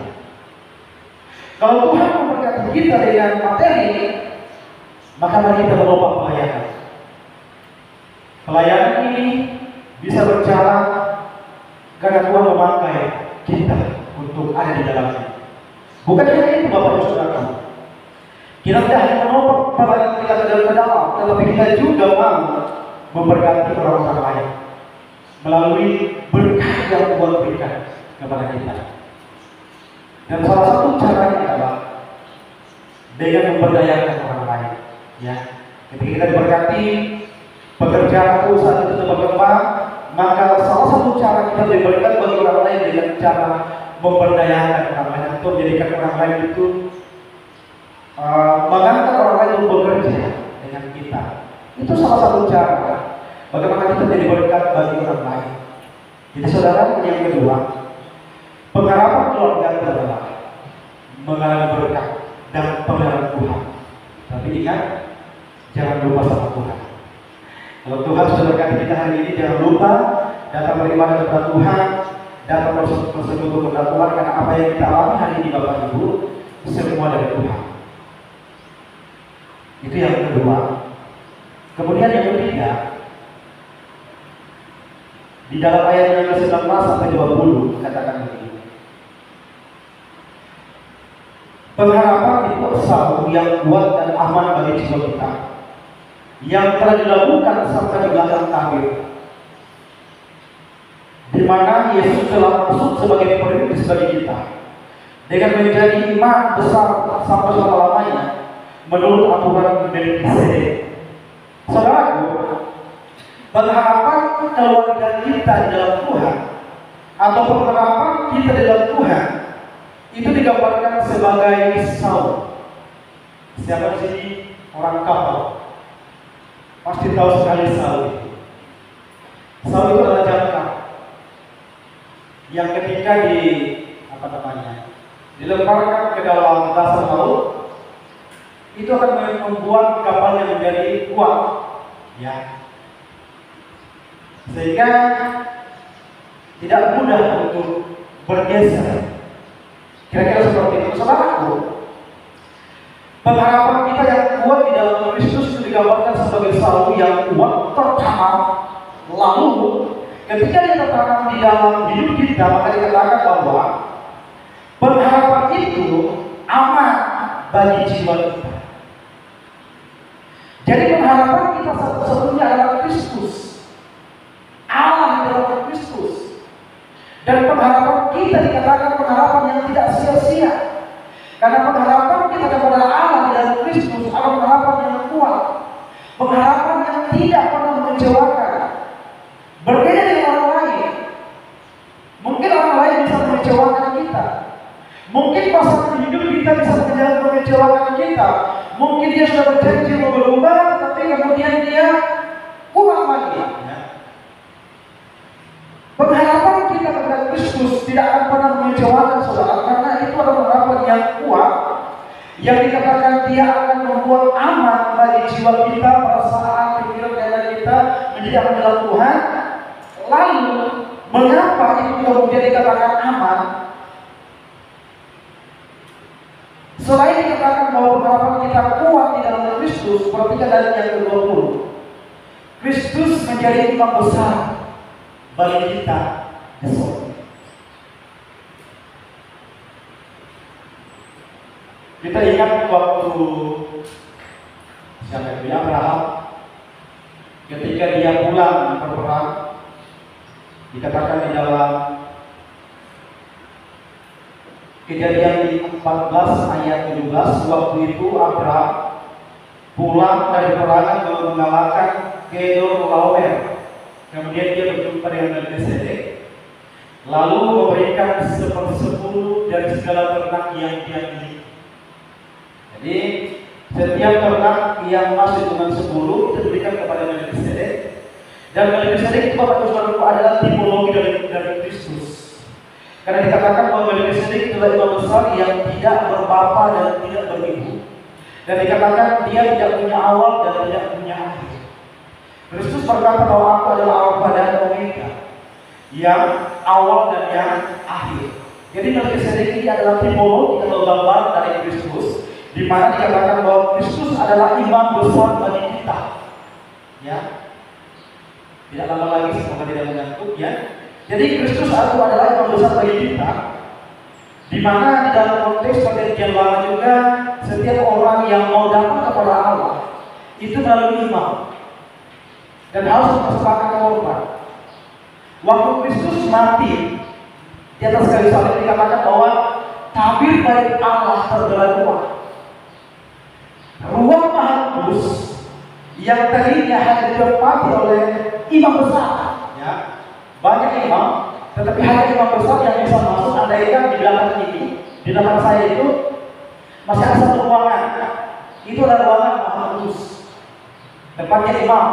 Kalau Tuhan memberkati kita dengan materi, maka mari kita melompat pelayanan. Pelayanan ini bisa berjalan karena Tuhan memakai kita untuk ada di dalamnya. Bukan hanya itu Bapak dan Saudara. Kita tidak hanya menopang pelayanan kita ke dalam, tetapi kita juga mau memberkati orang-orang lain melalui berkat yang Tuhan berikan kepada kita. Dan salah satu caranya adalah dengan memberdayakan orang lain. Ya, ketika kita diberkati, pekerjaan usaha itu berkembang, maka salah satu cara kita diberikan bagi orang lain dengan cara memberdayakan orang lain, untuk menjadikan orang lain itu mengangkat orang lain untuk bekerja dengan kita. Itu salah satu cara bagaimana kita jadi berkat bagi orang lain. Jadi saudara, yang kedua, pengharapan keluarga adalah mengalami berkat dan pemeliharaan Tuhan. Tapi ingat, jangan lupa sama Tuhan. Kalau Tuhan sudah berkati kita hari ini, jangan lupa datang beribadah kepada Tuhan, datang bersekutu kepada Tuhan, karena apa yang kita alami hari ini Bapak Ibu, semua dari Tuhan. Itu yang kedua. Kemudian yang ketiga, di dalam ayat yang ke-19 sampai 20 katakan begini. Pengharapan itu satu yang kuat dan aman bagi jiwa kita, yang telah dilakukan sampai di belakang tabir, di mana Yesus telah masuk sebagai perintis bagi kita, dengan menjadi imam besar sampai selama-lamanya menurut aturan Melkisedek. Saudaraku, pengharapan keluarga kita di dalam Tuhan atau pengharapan kita di dalam Tuhan itu digambarkan sebagai Saul. Siapa di sini orang kapal pasti tahu sekali Saul. Saul itu adalah jantan yang ketika dilemparkan ke dalam dasar laut, itu akan membuat kapalnya menjadi kuat, ya, sehingga tidak mudah untuk bergeser. Kira-kira seperti itu. Saudaraku, pengharapan kita yang kuat di dalam Kristus itu digambarkan sebagai Saul yang kuat pertama, lalu Ketika dia tertanam di dalam hidup kita, maka dikatakan bahwa pengharapan itu aman bagi jiwa kita. Jadi pengharapan kita satu-satunya adalah Kristus, Allah di dalam Kristus. Dan pengharapan kita dikatakan pengharapan yang tidak sia-sia, karena pengharapan kita kepada Allah di dalam Kristus adalah pengharapan yang kuat, pengharapan yang tidak pernah mengecewakan. Berbeda dengan orang lain. Mungkin orang lain bisa mengecewakan kita. Mungkin pasangan hidup kita bisa mengecewakan kita. Mungkin dia sudah berjanji mau berubah, tapi kemudian dia kurang lagi. Pengharapan kita kepada Kristus tidak akan pernah mengecewakan saudara, karena itu adalah pengharapan yang kuat, yang dikatakan dia akan membuat aman bagi jiwa kita, perasaan, pikiran, dada kita menjadi aman dalam Tuhan. Lalu, mengapa itu kemudian dikatakan aman? Selain dikatakan bahwa pengharapan kita kuat di dalam Kristus, perhatikan dari yang ke-20. Kristus menjadi imam besar bagi kita esok. Kita ingat waktu siapa itu Abraham, ketika dia pulang berperang, dikatakan di dalam Kejadian 14 ayat 17, waktu itu Abraham pulang dari peperangan mengalahkan Kedorlaomer. Kemudian dia berjumpa dengan Melkisedek, lalu memberikan 1/10 dari segala ternak yang dia miliki. Jadi setiap ternak yang masuk dengan 10 itu diberikan kepada Melkisedek. Dan Melkisedek itu Bapak Saudara adalah tipologi dari Kristus. Karena dikatakan bahwa Melkisedek adalah imam besar yang tidak berbapa dan tidak beribu. Dan dikatakan dia tidak punya awal dan tidak punya akhir. Kristus berkata bahwa aku adalah Alfa dan Omega, yang awal dan yang akhir. Jadi Melkisedek ini adalah tipologi atau gambar dari Kristus, di mana dikatakan bahwa Kristus adalah imam besar bagi kita. Ya, tidak lama lagi semoga tidak mengantuk ya. Jadi Kristus itu adalah imam besar bagi kita, di mana di dalam konteks perjanjian lama juga setiap orang yang mau datang kepada Allah itu melalui imam dan harus mempersembahkan korban. Waktu Kristus mati di atas kayu salib dikatakan bahwa tabir baik Allah terbelah dua. Ruang Maha Kudus yang tadinya hanya ditempati oleh imam besar, ya. Banyak imam, tetapi hanya imam besar yang bisa masuk. Andaikan di belakang ini, di belakang saya itu masih ada satu ruangan. Itu adalah ruangan Maha Kudus, tempatnya imam.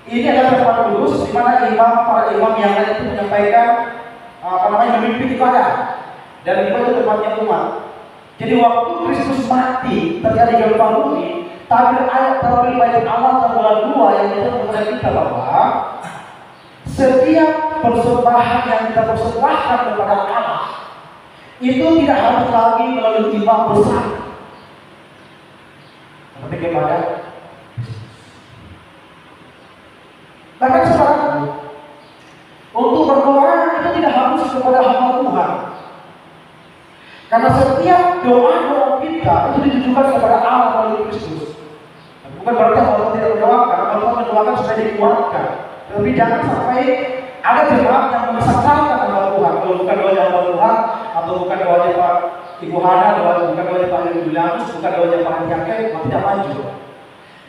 Ini adalah tempat kudus di mana para imam yang lain itu menyampaikan memimpin ibadah, dan itu tempatnya umat. Jadi waktu Kristus mati terjadi gempa bumi, tabir ayat terlalu banyak Allah terbelah dua yang menunjukkan kepada kita bahwa setiap persembahan yang kita persembahkan kepada Allah itu tidak harus lagi melalui imam besar, tapi kepada bahkan saudara, untuk berdoa itu tidak harus kepada hamba Tuhan, karena setiap doa kita itu ditujukan kepada Allah melalui Kristus. Bukan berarti Allah tidak mendoakan, Allah mendoakan supaya dikuatkan. Tapi jangan sampai ada jemaat yang memasakkan hamba Tuhan. Kalau bukan doanya hamba Tuhan, atau bukan doanya Pak Ibu Hana, bukan doanya Pak Ibu Julianus, bukan doanya Pak Antiake, tidak maju.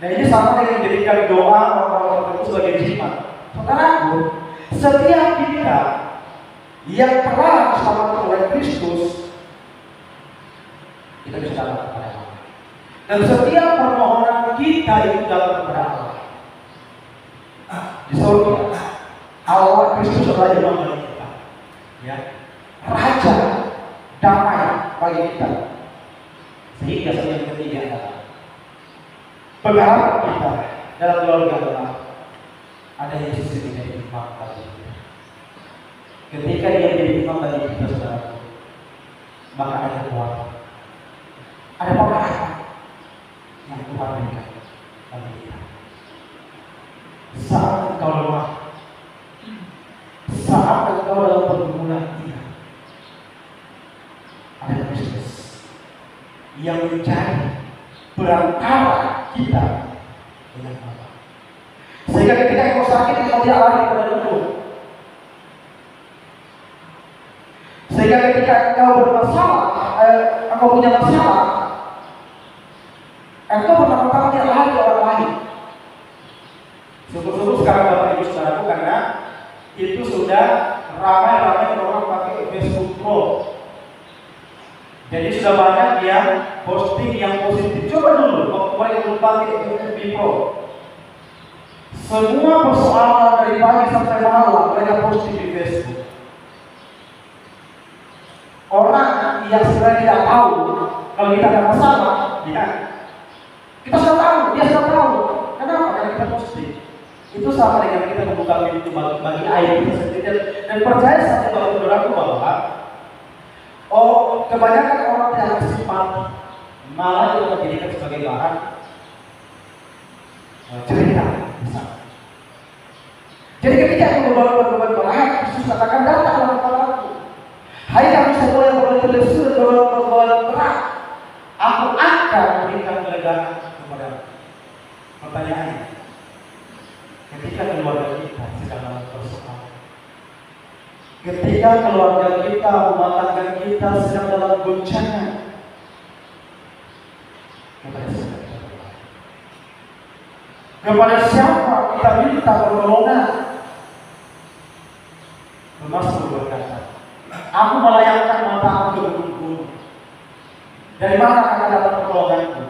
Nah ini sama dengan menjadikan doa orang-orang tertentu sebagai jimat. Saudaraku, setiap kita yang telah diselamatkan oleh Kristus, kita bisa datang kepada Allah. Dan setiap permohonan kita itu datang kepada Allah. Di surga, Allah Kristus adalah imam bagi kita, ya, raja damai bagi kita. Sehingga yang ketiga adalah pengharapan kita dalam keluarga adalah ada Yesus yang menjadi imam bagi kita. Ketika dia menjadi imam bagi kita, saudara, maka ada kekuatan, ada pengharapan yang Tuhan berikan bagi kita. Saat engkau lemah, menjadi perantara kita dengan Allah. Sehingga ketika engkau sakit, engkau tidak lari kepada dukun. Sehingga ketika engkau bermasalah, engkau punya masalah, engkau pertama-tama tidak lari ke orang lain. Syukur-syukur sekarang Bapak Ibu Saudaraku, karena itu sudah ramai-ramai orang pakai Facebook Pro. Jadi sudah banyak yang posting yang positif. Coba dulu waktu mereka belum pakai FB Pro, semua persoalan dari pagi sampai malam mereka posting di Facebook. Orang yang sebenarnya tidak tahu kalau kita ada masalah, ya kita sudah tahu, dia sudah tahu. Kenapa? Karena kita posting. Itu sama dengan kita membuka pintu bagi air kita sendiri. Dan percaya saja saudaraku bahwa kebanyakan orang tidak simpati, malah itu menjadikan sebagai bahan cerita. Jadi ketika aku berbuat berat, Yesus katakan, datanglah kepadaku. Hai kamu semua yang berlesu berbuat berat, aku akan memberikan kelegaan kepadamu. Pertanyaannya, ketika keluarga kita sedang dalam persoalan, ketika keluarga kita, rumah tangga kita sedang dalam goncangan, kepada siapa kita minta pertolongan? Mazmur berkata, aku melayangkan mataku ke gunung. Dari mana akan datang pertolonganku?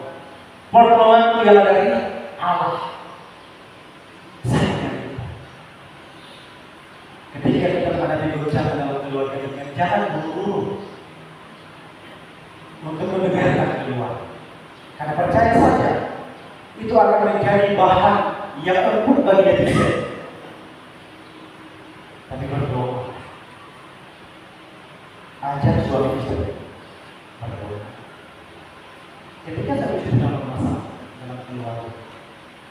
Pertolonganku yang dari Allah. Ketika kita menghadapi goncangan dalam keluarga kita, jangan buru-buru untuk mendengarkan keluar. Karena percaya saja, itu akan menjadi bahan yang empuk bagi netizen. Tapi berdoa, ajak suami istri berdoa. Ketika suami istri dalam masalah dalam keluarga,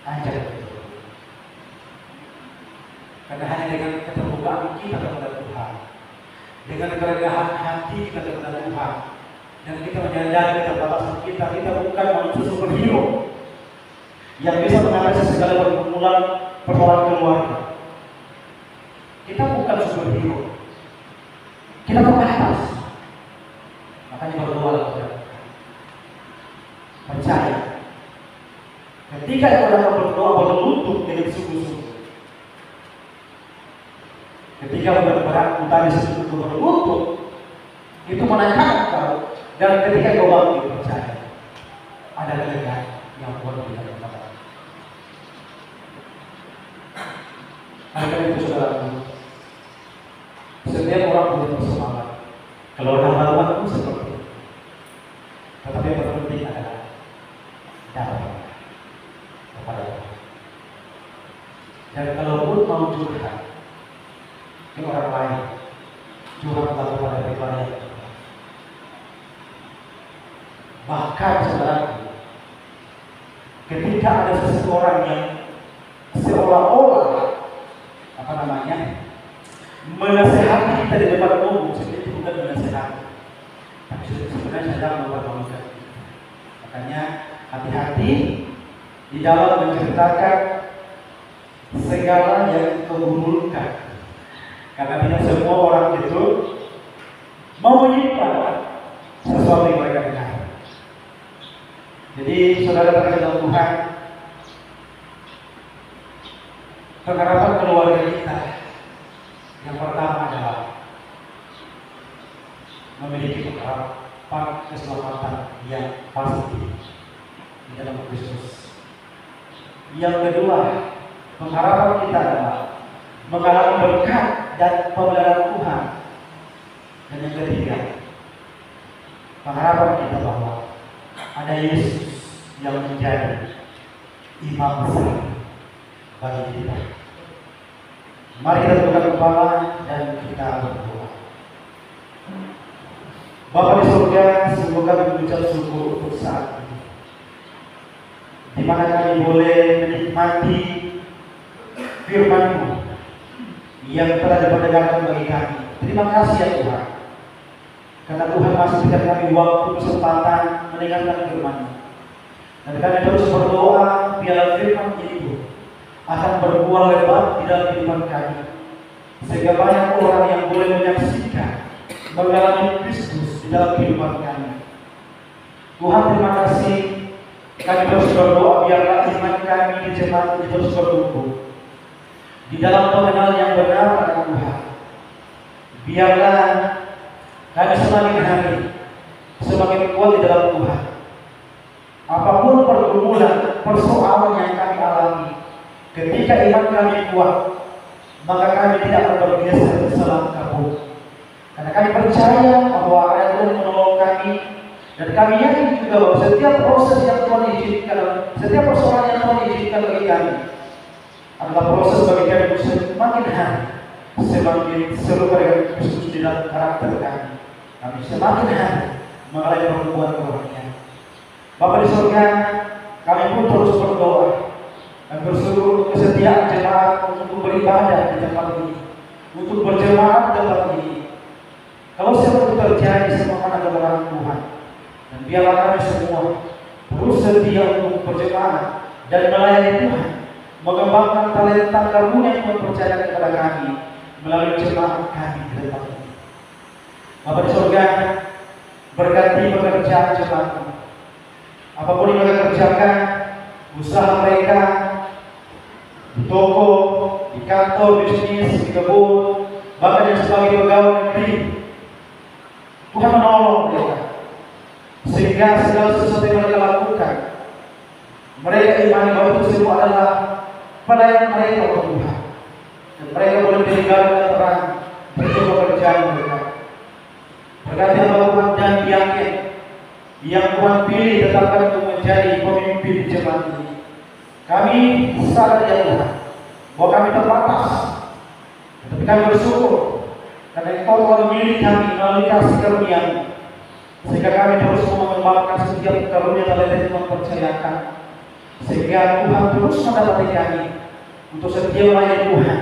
ajak berdoa. Karena hanya dengan keterbukaan kita kepada Tuhan, dengan kerendahan hati kita kepada Tuhan, dan kita menyadari keterbatasan kita, kita bukan manusia superhero yang bisa mengatasi segala pergumulan persoalan keluarga. Kita bukan superhero, kita terbatas. Makanya berdoa kepada Tuhan. Percaya, ketika kita berdoa berlutut dengan sungguh-sungguh, ketika berat utama sungguh berlutut, itu menaikkan kau. Dan ketika kau bangun, percaya ada kelegaan yang buat kita dapat. Karena itu saudaraku, setiap orang punya persoalan. Kalau ada hal-hal itu seperti itu. Tetapi yang terpenting adalah datang kepada Tuhan. Dan kalau pun mau curhat ke orang lain, curhatlah kepada pribadi. Bahkan saudaraku, ketika ada seseorang yang seolah-olah menasehati kita di depan umum, sebenarnya itu bukan menasehati, tapi sebenarnya sedang mempermalukan. Makanya hati-hati di dalam menceritakan segala yang keburukan, karena tidak semua orang itu mau menyimpan sesuatu yang mereka dengar. Jadi saudara terkasih dalam Tuhan, pengharapan keluarga kita yang pertama adalah memiliki pengharapan keselamatan yang pasti di dalam Kristus. Yang kedua, pengharapan kita adalah mengalami berkat dan pemeliharaan Tuhan. Dan yang ketiga, pengharapan kita bahwa ada Yesus yang menjadi imam besar bagi kita. Mari kita tundukkan kepala dan kita berdoa. Bapa di surga, sungguh kami mengucap syukur untuk saat ini, di mana kami boleh menikmati firman-Mu yang telah diperdengarkan bagi kami. Terima kasih ya Tuhan, karena Tuhan masih berikan kami waktu kesempatan mendengarkan firman-Nya. Dan kami terus berdoa biar firman itu akan berbuah lebat di dalam kehidupan kami, sehingga banyak orang yang boleh menyaksikan mengalami Kristus di dalam kehidupan kami. Tuhan, terima kasih. Kami terus berdoa biarlah iman kami di jemaat ini terus bertumbuh di dalam pengenalan yang benar akan Tuhan. Biarlah kami semakin hari semakin kuat di dalam Tuhan. Apapun pergumulan, persoalan yang kami alami, ketika iman kami kuat, maka kami tidak akan bergeser selangkah pun. Karena kami percaya bahwa ayat Tuhan menolong kami, dan kami yakin juga bahwa setiap proses yang Tuhan izinkan, setiap persoalan yang Tuhan izinkan bagi kami adalah proses bagi kami untuk semakin hari semakin serupa dengan Kristus di dalam karakter kami. Kami semakin hari mengalami pertumbuhan rohanian. Bapa di surga, kami pun terus berdoa dan berseru kesetiaan jemaat untuk beribadah di tempat ini, untuk berjemaat di tempat ini. Kalau sesuatu terjadi, semua akan adalah Tuhan. Dan biarlah kami semua terus setia untuk berjemaat dan melayani Tuhan, mengembangkan talenta karunia yang Tuhan percayakan kepada kami melalui jemaat kami di tempat ini. Bapa di surga, berkati pekerjaan jemaat. Apapun yang mereka kerjakan, usaha mereka di toko, di kantor, bisnis, di kebun, bahkan yang sebagai pegawai negeri, Tuhan menolong mereka sehingga segala sesuatu yang mereka lakukan, mereka imani bahwa itu semua adalah pelayanan mereka untuk Tuhan, dan mereka boleh meninggalkan terang untuk pekerjaan mereka. Berkati Tuhan dan yakin yang Tuhan pilih tetapkan untuk menjadi pemimpin jemaat ini. Kami sadar ya Tuhan bahwa kami terbatas, tetapi kami bersyukur karena Engkau telah memilih kami melalui kasih karunia-Mu, sehingga kami terus mengembangkan setiap karunia talenta yang Tuhan percayakan, sehingga Tuhan terus mendapati kami untuk setia melayani Tuhan,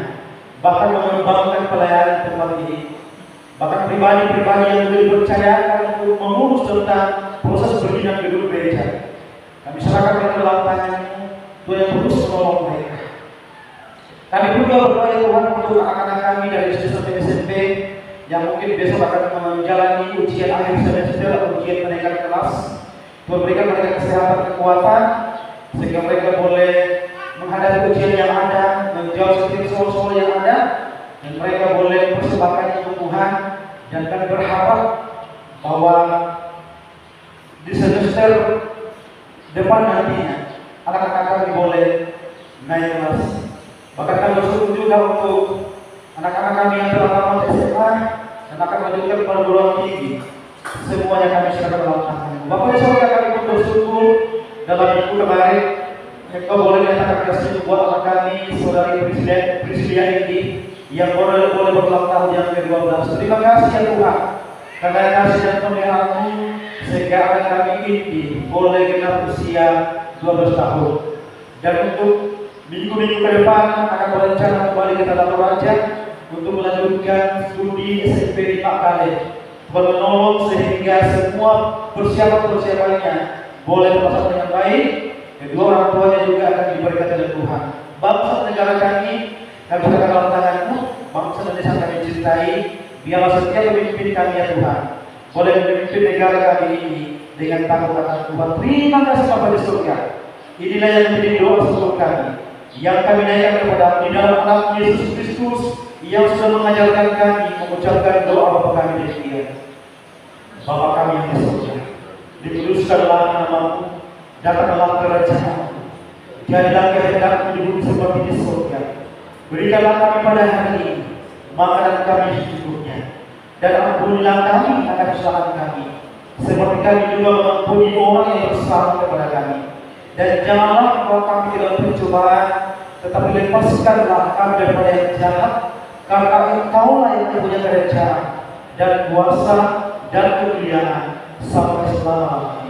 bahkan mengembangkan pelayanan tempat ini. Bahkan pribadi-pribadi yang dipercayakan untuk mengurus tentang proses perizinan gedung gereja, kami serahkan ke dalam tangan-Mu, Tuhan yang terus menolong mereka. Kami juga berdoa ya Tuhan untuk anak-anak kami dari SD sampai SMP yang mungkin besok akan menjalani ujian akhir semester atau ujian kenaikan kelas. Tuhan berikan mereka kesehatan, kekuatan, sehingga mereka boleh menghadapi ujian yang ada, menjawab setiap soal-soal yang ada, dan mereka boleh persembahkan untuk Tuhan. Dan kami berharap bahwa di semester depan nantinya anak-anak kami boleh naik kelas. Bahkan kami bersyukur juga untuk anak-anak kami yang telah tamat SMA dan akan melanjutkan perguruan tinggi. Semuanya kami serahkan dalam tangan-Mu. Bapak di surga, kami pun bersyukur dalam minggu kemarin Engkau boleh menyatakan kasih buat anak kami, saudari Priscilia ini yang boleh berulang tahun yang ke-12. Terima kasih ya Tuhan, karena kasih dan pemeliharaan-Mu sehingga anak kami ini boleh genap usia 12 tahun. Dan untuk minggu-minggu ke depan akan berencana kembali ke Tata Toraja untuk melanjutkan studi SMP di Pakkale. Tuhan menolong sehingga semua persiapan-persiapannya boleh terlaksana dengan baik. Kedua orang tuanya juga akan diberkati oleh Tuhan. Bangsa negara kami serahkan dalam tangan-Mu. Bangsa dan desa kami cintai, biarlah setiap pemimpin kami ya Tuhan boleh memimpin negara kami ini dengan takut akan Tuhan. Terima kasih Bapa di surga. Inilah yang menjadi doa seluruh kami yang kami naikkan kepada di dalam anak Yesus Kristus yang sudah mengajarkan kami mengucapkan doa Bapa kami di Dia. Bapa kami yang di surga, dikuduskanlah nama-Mu, datanglah kerajaan-Mu, jadilah kehendak-Mu di bumi seperti di surga. Berikanlah kami pada hari ini makanan kami secukupnya, dan ampunilah kami akan kesalahan kami, seperti kami juga mengampuni orang yang bersalah kepada kami. Dan janganlah membawa kami ke dalam pencobaan, tetapi lepaskanlah kami daripada yang jahat, karena Engkau-lah yang punya kerajaan dan kuasa dan kemuliaan sampai selama-lamanya.